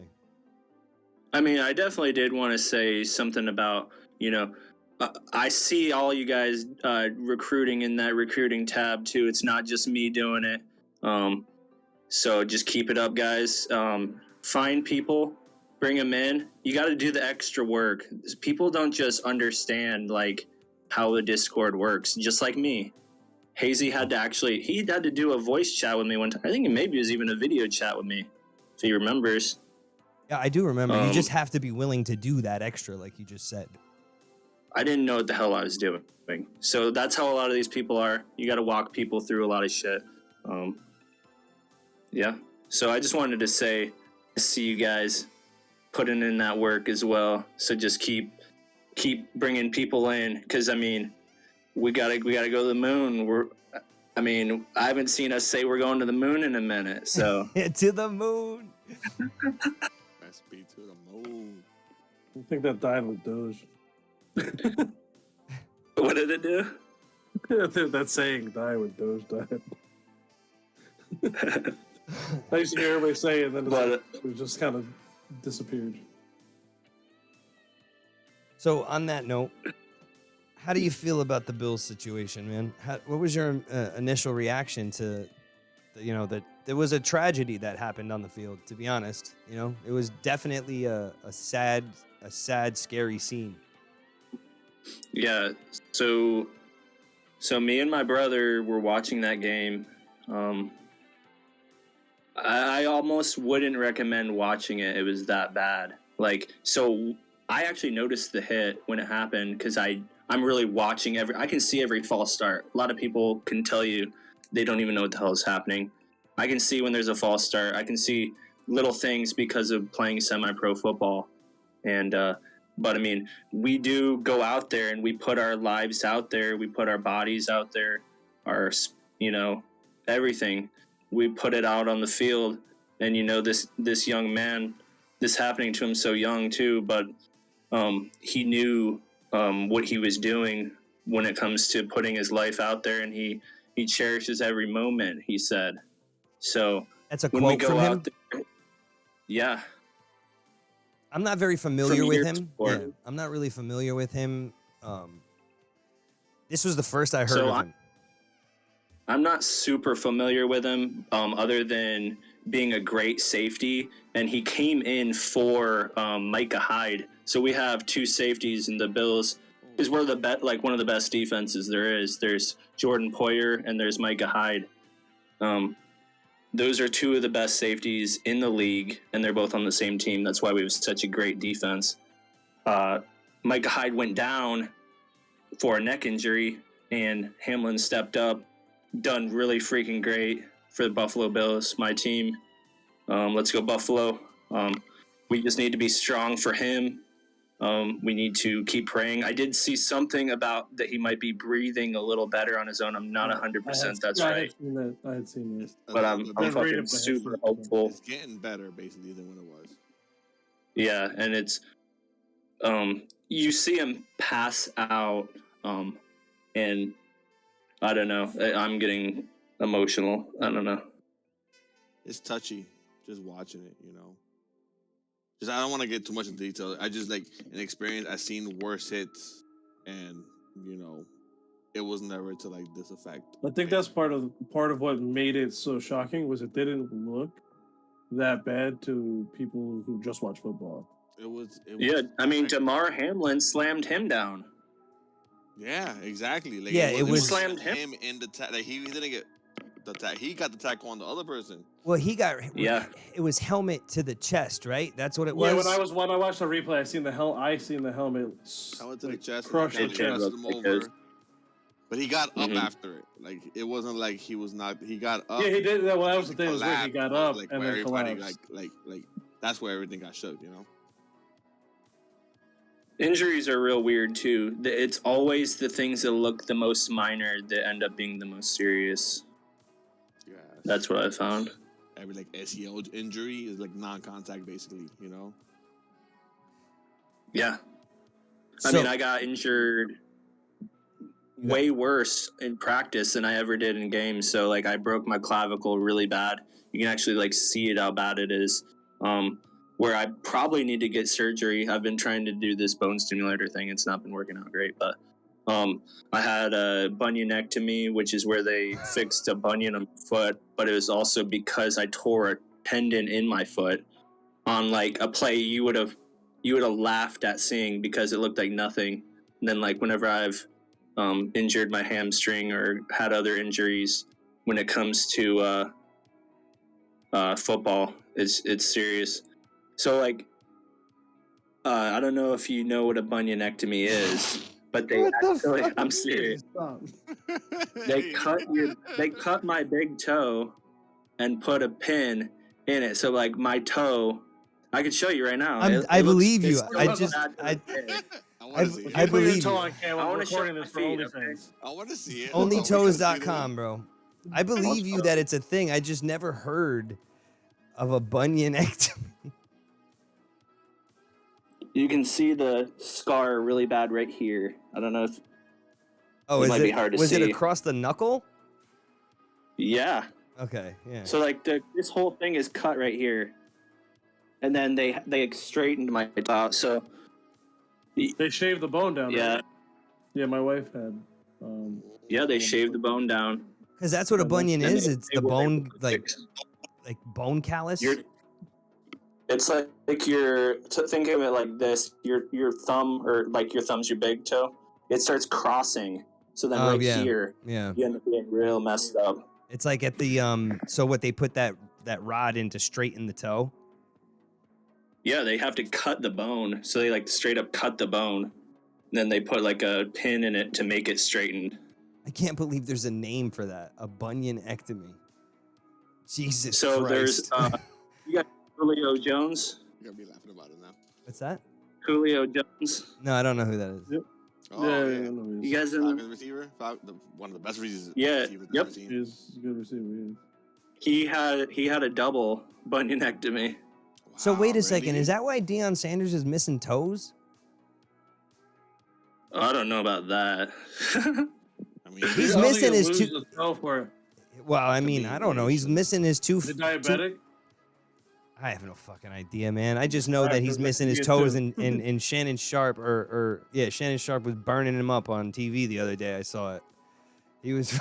I mean, I definitely did want to say something about, I see all you guys recruiting in that recruiting tab too. It's not just me doing it. So just keep it up, guys. Find people, bring them in. You got to do the extra work. People don't just understand like how the Discord works. Just like me, Hazy had to do a voice chat with me one time. I think maybe it was even a video chat with me, if he remembers. Yeah, I do remember. You just have to be willing to do that extra, like you just said. I didn't know what the hell I was doing. So that's how a lot of these people are. You got to walk people through a lot of shit. Yeah. So I just wanted to say, I see you guys putting in that work as well. So just keep bringing people in, because I mean, we gotta go to the moon. I haven't seen us say we're going to the moon in a minute. So To the moon. SP to the moon. I think that died with Doge. what did it do? That saying, "Die with Doge died." I used to hear everybody say it, and then it just kind of disappeared. So on that note, How do you feel about the Bills situation, man? What was your initial reaction to, that there was a tragedy that happened on the field? To be honest, it was definitely a sad, scary scene. Yeah. So me and my brother were watching that game. I almost wouldn't recommend watching it. It was that bad. So I actually noticed the hit when it happened because I'm really watching I can see every false start. A lot of people can tell you they don't even know what the hell is happening. I can see when there's a false start. I can see little things because of playing semi-pro football. And, but I mean, we do go out there and we put our lives out there. We put our bodies out there, everything. We put it out on the field. And, this young man, this happening to him so young too, but he knew what he was doing when it comes to putting his life out there, and he cherishes every moment, he said. So that's a when we quote go from him? out there, yeah. I'm not very familiar with him. Sport. Yeah, I'm not really familiar with him. This was the first I heard of him. I'm not super familiar with him, other than being a great safety, and he came in for Micah Hyde. So we have two safeties in the Bills. Because we're one of the best defenses there is. There's Jordan Poyer and there's Micah Hyde. Those are two of the best safeties in the league, and they're both on the same team. That's why we have such a great defense. Micah Hyde went down for a neck injury, and Hamlin stepped up, done really freaking great for the Buffalo Bills, my team. Let's go Buffalo. We just need to be strong for him. We need to keep praying. I did see something about that he might be breathing a little better on his own. I'm not 100% that's right. I had seen that. But I'm fucking super hopeful. It's getting better, basically, than when it was. Yeah, and it's you see him pass out, and I don't know. I'm getting emotional. I don't know. It's touchy just watching it, I don't want to get too much in detail. I just in experience, I've seen worse hits, and it was never to this effect. I think that's part of what made it so shocking was it didn't look that bad to people who just watch football. It was yeah, I mean, Damar Hamlin slammed him down. Yeah, exactly. It was slammed him in the he didn't get the tackle. He got the tackle on the other person. Well, he got it was helmet to the chest, right? That's what it was. Yeah, when I watched the replay, I seen the helmet. Helmet to the chest, crushed the chest him over. But he got up Mhm. after it. It wasn't like he was not. He got up. Yeah, he did. Well, that was the thing. Was when he got up and where then collapsed. That's where everything got shook. Injuries are real weird too. It's always the things that look the most minor that end up being the most serious. Yeah, that's what I found. Every ACL injury is non-contact, basically. Yeah. I mean, I got injured way worse in practice than I ever did in games. So I broke my clavicle really bad. You can actually see it how bad it is. Where I probably need to get surgery. I've been trying to do this bone stimulator thing. It's not been working out great, but I had a bunionectomy, which is where they fixed a bunion on my foot, but it was also because I tore a tendon in my foot on a play you would have laughed at seeing because it looked like nothing. And then whenever I've injured my hamstring or had other injuries when it comes to football, it's serious. So I don't know if you know what a bunionectomy is, but they actually, I'm serious. They cut my big toe and put a pin in it. So my toe, I can show you right now. I believe you. I want to believe you. I want to show this for OnlyFans. I want to see it. Onlytoes.com, bro. I believe you that it's a thing. I just never heard of a bunionectomy. You can see the scar really bad right here. I don't know if it might be hard to see. Was it across the knuckle? Yeah. Okay, yeah. So this whole thing is cut right here. And then they straightened my toe. So they shaved the bone down. Yeah. Right? Yeah, my wife had. Yeah, they shave the bone down. Because that's what a bunion And is. It's the were bone, able to fix- like bone callus. It's like your think of it like this: your thumb, or like your thumb's your big toe. It starts crossing, so then Oh, right yeah. here, Yeah. you end up being real messed up. It's like at the So what, they put that rod in to straighten the toe? Yeah, they have to cut the bone, so they like straight up cut the bone. Then they put like a pin in it to make it straightened. I can't believe there's a name for that. A bunionectomy. Jesus So Christ. there's you got Julio Jones. You're gonna be laughing about it now. What's that? Julio Jones. No, I don't know who that is. Yep. Oh, yeah, yeah. I know he is. You guys in Falcons receiver, one of the best receivers. Yeah, receivers I've yep. ever seen. He's a good receiver. He had a double bunionectomy. So Wow, wait a second. really? Is that why Deion Sanders is missing toes? I don't know about that. I mean, He's I don't think missing he'll his lose two. the toe for it. Well, I Could mean, be I don't know. He's variation. missing his two. Is he diabetic? I have no fucking idea, man. I just know Alright, that he's so missing his me toes, too. and Shannon Sharp, Shannon Sharp was burning him up on TV the other day. I saw it. He was.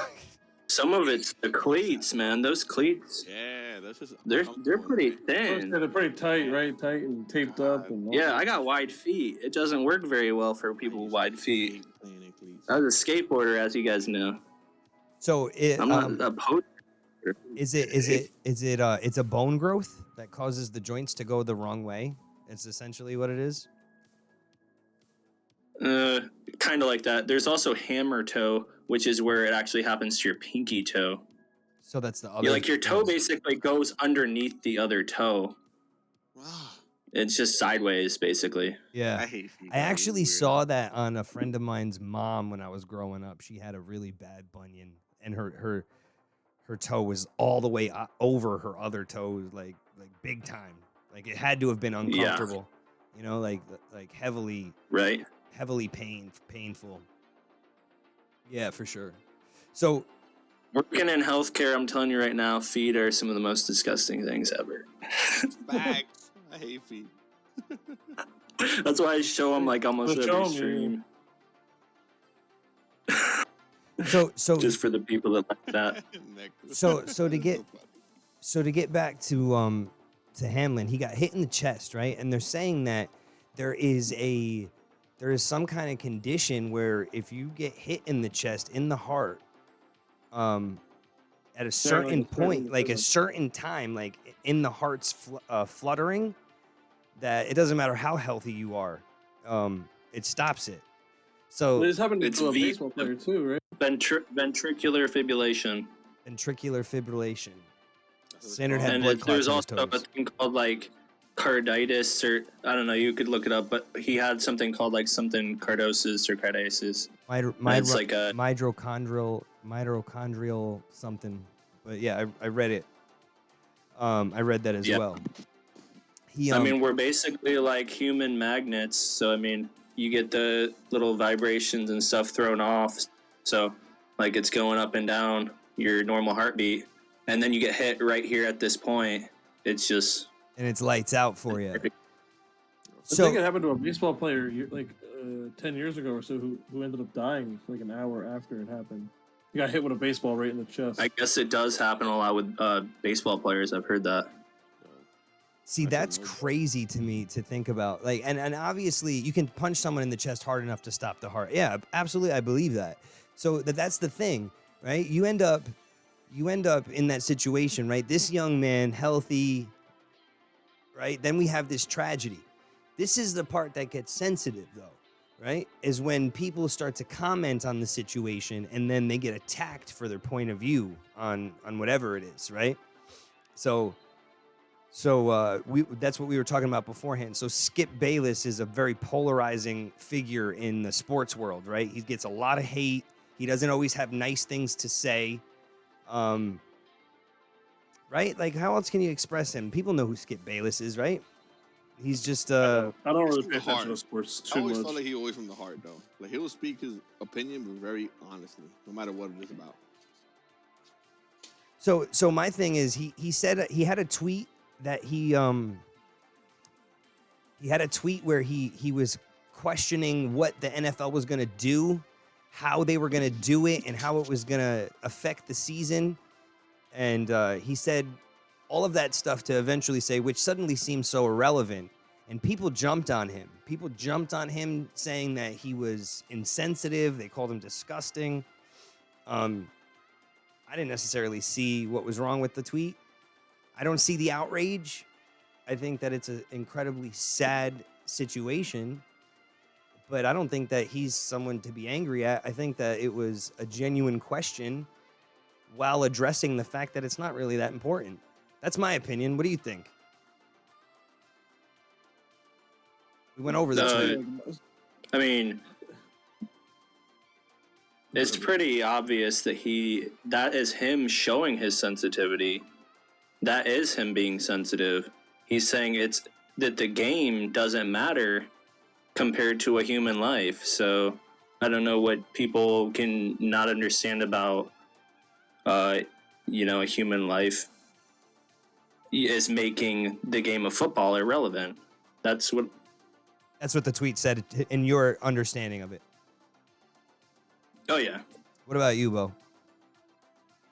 Some of it's the cleats, man. Those cleats, yeah, that's just they're pretty Yeah, thin. they're pretty tight, right? Tight and taped up. And all Yeah, that. I got wide feet. It doesn't work very well for people with wide feet. I was a skateboarder, as you guys know. So it, I'm not a post. it's a bone growth that causes the joints to go the wrong way. It's essentially what it is. Kind of like that. There's also hammer toe, which is where it actually happens to your pinky toe. So that's the other. Yeah, like your toe basically goes underneath the other toe. Wow. It's just sideways, basically. Yeah. I hate feet. I actually saw that on a friend of mine's mom when I was growing up. She had a really bad bunion, and her toe was all the way over her other toe, like big time. Like it had to have been uncomfortable. You know, like heavily Right? painful. Yeah, for sure. So Working in healthcare, I'm telling you right now, feet are some of the most disgusting things ever. Facts. I hate feet. That's why I show them like almost Well, show every 'em, stream. so Just for the people that like that. So to get back to Hamlin, he got hit in the chest, right? And they're saying that there is some kind of condition where if you get hit in the chest, in the heart, at a certain point, like a certain time, like in the heart's fluttering, that it doesn't matter how healthy you are, it stops it. So This happened It's to a V- baseball player too, right? Ventricular fibrillation. ventricular fibrillation. Standard had And blood clots there's in his also a toes. thing called like carditis, or I don't know, you could look it up, but he had something called like something cardosis or cardiasis. It's like a Mitochondrial something. But yeah, I read it. I read that as Yeah. well. He, I mean, we're basically like human magnets. So, I mean, you get the little vibrations and stuff thrown off. So, like, it's going up and down your normal heartbeat. And then you get hit right here at this point. It's just. and it's lights out for you. I think it So happened to a baseball player like 10 years ago or so who ended up dying like an hour after it happened. He got hit with a baseball right in the chest. I guess it does happen a lot with baseball players. I've heard that. see, that's crazy to me to think about. Like, and obviously you can punch someone in the chest hard enough to stop the heart. Yeah, absolutely, I believe that. So that's the thing, right? You end up in that situation, right? This young man, healthy, right? Then we have this tragedy. This is the part that gets sensitive, though, right? Is when people start to comment on the situation and then they get attacked for their point of view on whatever it is, right? So that's what we were talking about beforehand. So Skip Bayless is a very polarizing figure in the sports world, right? He gets a lot of hate. He doesn't always have nice things to say. Right? Like, how else can you express him? People know who Skip Bayless is, right? He's just I don't really It's pay attention hard. to sports I too always much. felt like he always from the heart, though. Like he will speak his opinion, but very honestly, no matter what it is about. so my thing is he said he had a tweet that he had a tweet where he was questioning what the NFL was going to do how they were going to do it and how it was going to affect the season. And he said all of that stuff to eventually say, which suddenly seemed so irrelevant. And people jumped on him. People jumped on him saying that he was insensitive. They called him disgusting. I didn't necessarily see what was wrong with the tweet. I don't see the outrage. I think that it's an incredibly sad situation, but I don't think that he's someone to be angry at. I think that it was a genuine question while addressing the fact that it's not really that important. That's my opinion. What do you think? We went over this. I mean, it's pretty obvious that that is him showing his sensitivity. That is him being sensitive. He's saying it's that the game doesn't matter compared to a human life. So I don't know what people can not understand about, a human life is making the game of football irrelevant. That's what the tweet said in your understanding of it. Oh, yeah. What about you, Bo?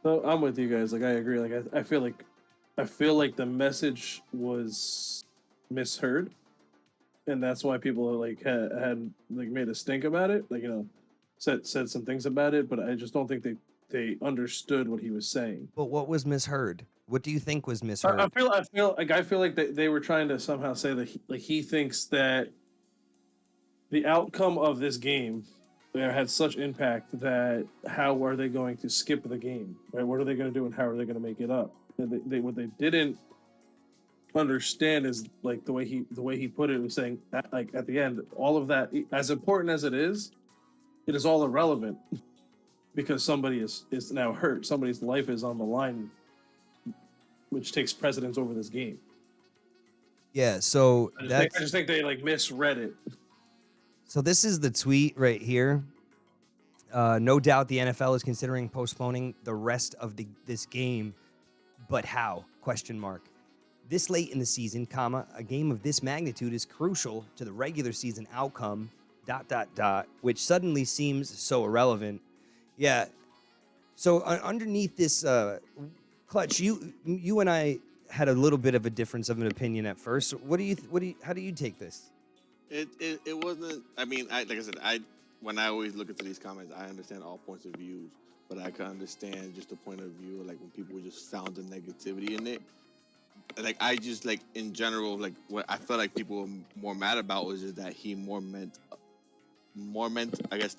So I'm with you guys. Like, I agree. Like, I feel like the message was misheard, and that's why people like had like made a stink about it. Like, said some things about it, but I just don't think they understood what he was saying. But what was misheard? What do you think was misheard? I feel like they were trying to somehow say that he thinks that the outcome of this game had such impact that how are they going to skip the game? Right? What are they going to do, and how are they going to make it up? And what they didn't understand is like the way he put it was saying that, like, at the end, all of that, as important as it is all irrelevant because somebody is now hurt. Somebody's life is on the line, which takes precedence over this game. Yeah. So I just think they like misread it. So this is the tweet right here. No doubt the NFL is considering postponing the rest of this game, but how? Question mark. This late in the season, comma, a game of this magnitude is crucial to the regular season outcome, ... which suddenly seems so irrelevant. Yeah. So underneath this, Clutch, you and I had a little bit of a difference of an opinion at first. How do you take this? It wasn't. I mean, like I said, when I always look into these comments, I understand all points of views, but I can understand just the point of view, like when people just found the negativity in it. Like I just like in general, like what I felt like people were more mad about was just that he more meant. I guess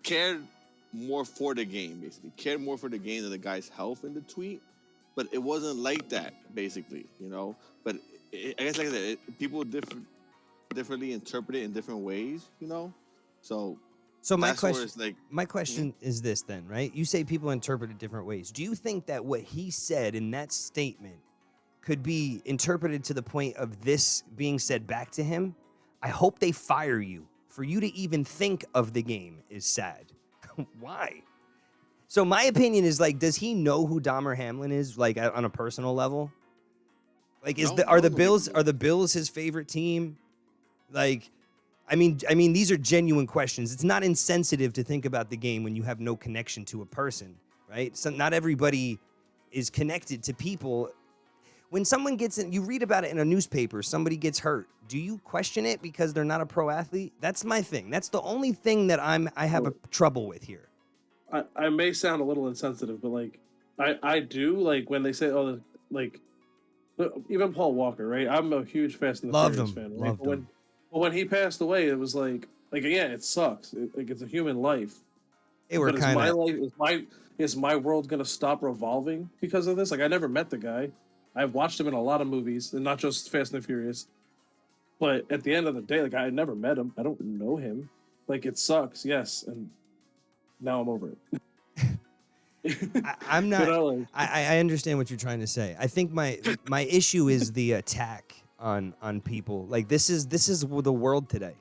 cared more for the game, basically cared more for the game than the guy's health in the tweet, but it wasn't like that, basically, But I guess, like I said, people differently interpret it in different ways, So my that's where question, it's like, my question is this then, right? You say people interpret it different ways. Do you think that what he said in that statement could be interpreted to the point of this being said back to him? I hope they fire you. For you to even think of the game is sad. Why? So my opinion is like, does he know who Dahmer Hamlin is, like on a personal level? Like, are the Bills his favorite team? Like, I mean, these are genuine questions. It's not insensitive to think about the game when you have no connection to a person, right? So not everybody is connected to people. When someone gets in, you read about it in a newspaper, somebody gets hurt. Do you question it because they're not a pro athlete? That's my thing. That's the only thing that I have a trouble with here. I may sound a little insensitive, but like I do like when they say, like even Paul Walker, right? I'm a huge Fast and the Furious fan. Right? Loved him. When he passed away, it was like yeah, it sucks. It's a human life. They were kind of. Is my world gonna stop revolving because of this? Like I never met the guy. I've watched him in a lot of movies, and not just Fast and the Furious. But at the end of the day, like I never met him. I don't know him. Like it sucks, yes, and now I'm over it. I'm not. I understand what you're trying to say. I think my issue is the attack on people. Like this is the world today,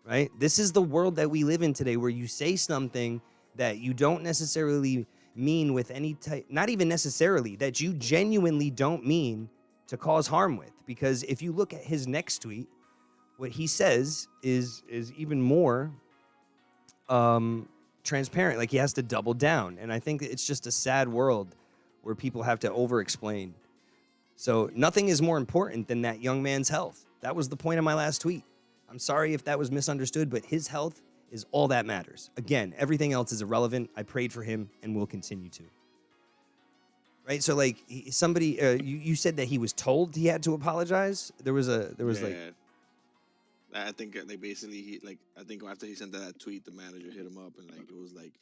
right? This is the world that we live in today, where you say something that you don't necessarily mean with any type, not even necessarily, that you genuinely don't mean to cause harm with. Because if you look at his next tweet, what he says is even more transparent. Like he has to double down. And I think it's just a sad world where people have to over-explain. So nothing is more important than that young man's health. That was the point of my last tweet. I'm sorry if that was misunderstood, but his health is all that matters. Again, everything else is irrelevant. I prayed for him and will continue to. Right? So like somebody, you said that he was told he had to apologize. There was like, I think they basically I think after he sent that tweet, the manager hit him up and like it was like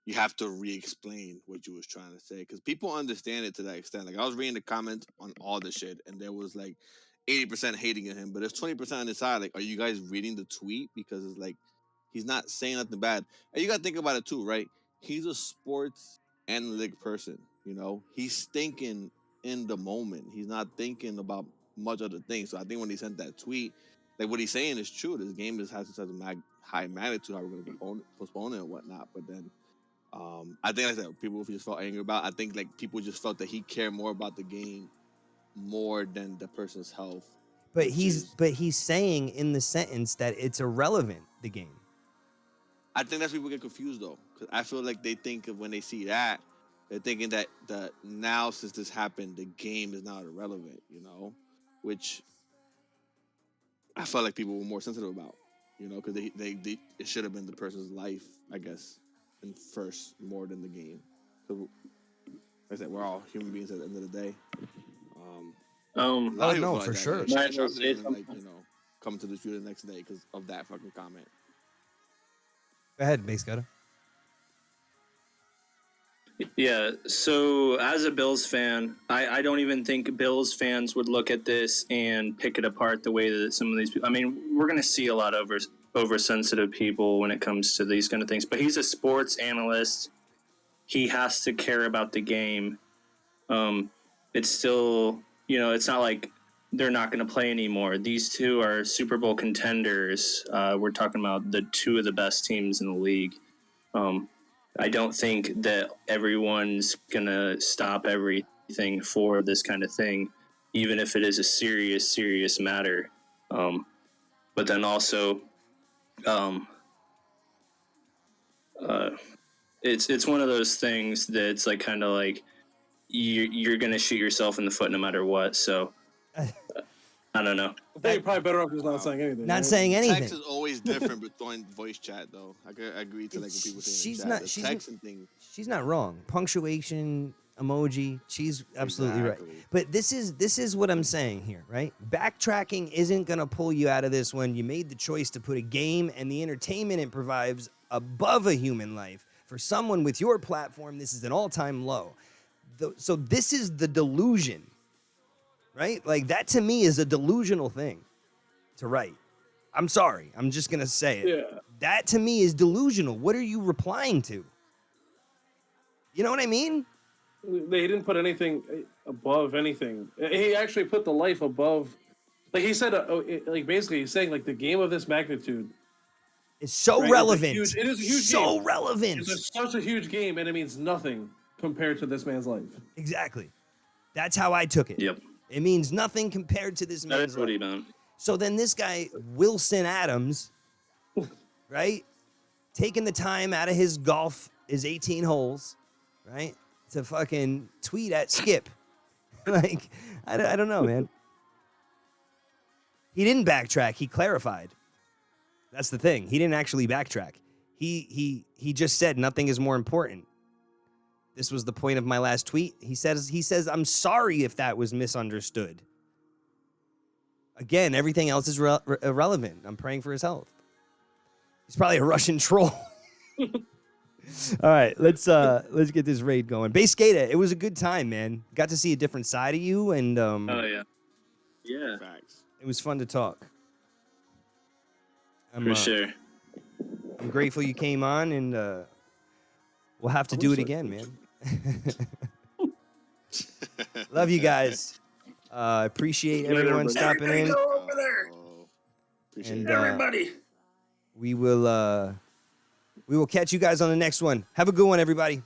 you have to re-explain what you was trying to say because people understand it to that extent. Like I was reading the comments on all the shit and there was like 80% hating at him, but there's 20% on the side. Like, are you guys reading the tweet? Because it's like he's not saying nothing bad. And you got to think about it too, right? He's a sports analytic person. You know, he's thinking in the moment. He's not thinking about much other things. So I think when he sent that tweet, like what he's saying is true. This game has such a high magnitude. How we're going to postpone it and whatnot. But then, I think like that people just felt angry about. I think like people just felt that he cared more about the game more than the person's health. but he's saying in the sentence that it's irrelevant, the game. I think that's where people get confused though, because I feel like they think of when they see that, they're thinking that now since this happened, the game is not irrelevant, you know, which I felt like people were more sensitive about, you know, because they it should have been the person's life, I guess, in first more than the game. So, like I said, we're all human beings at the end of the day. No, for sure. Like, you know, coming to the studio the next day because of that fucking comment. Go ahead, Base Gutter. Yeah, so as a Bills fan, I don't even think Bills fans would look at this and pick it apart the way that some of these people... I mean, we're going to see a lot of oversensitive people when it comes to these kind of things, but he's a sports analyst. He has to care about the game. It's still... You know, it's not like they're not going to play anymore. These two are Super Bowl contenders. We're talking about the two of the best teams in the league. I don't think that everyone's going to stop everything for this kind of thing, even if it is a serious, serious matter. But then also, it's one of those things that's like kind of like, you're going to shoot yourself in the foot no matter what. So, I don't know. I think you're probably better off just not saying anything. Not right? saying anything. Text is always different between voice chat, though. I agree to like when people say in the chat. Texting thing. She's not wrong. Punctuation, emoji. She's absolutely right. But this is what I'm saying here, right? Backtracking isn't gonna pull you out of this when you made the choice to put a game and the entertainment it provides above a human life. For someone with your platform, this is an all-time low. So this is the delusion, right? Like that to me is a delusional thing to write. I'm sorry. I'm just going to say it. Yeah. That to me is delusional. What are you replying to? You know what I mean? They didn't put anything above anything. He actually put the life above. Like he said, like basically he's saying like the game of this magnitude. It's so right? relevant. It is a huge so game. relevant. It's such a huge game and it means nothing compared to this man's life. Exactly. That's how I took it. Yep. It means nothing compared to this man's That's what he life. meant. So then this guy, Wilson Adams, right? Taking the time out of his golf, his 18 holes, right? To fucking tweet at Skip. Like, I don't know, man. He didn't backtrack. He clarified. That's the thing. He didn't actually backtrack. He just said nothing is more important. This was the point of my last tweet. He says, I'm sorry if that was misunderstood. Again, everything else is irrelevant. I'm praying for his health. He's probably a Russian troll. All right, let's get this raid going. Base Skata, it was a good time, man. Got to see a different side of you, and Oh yeah. Facts. it was fun to talk. For sure. I'm grateful you came on, and we'll have to do it again, man. Love you guys. Appreciate everyone stopping in. Go over there. And Everybody. we will catch you guys on the next one. Have a good one, everybody.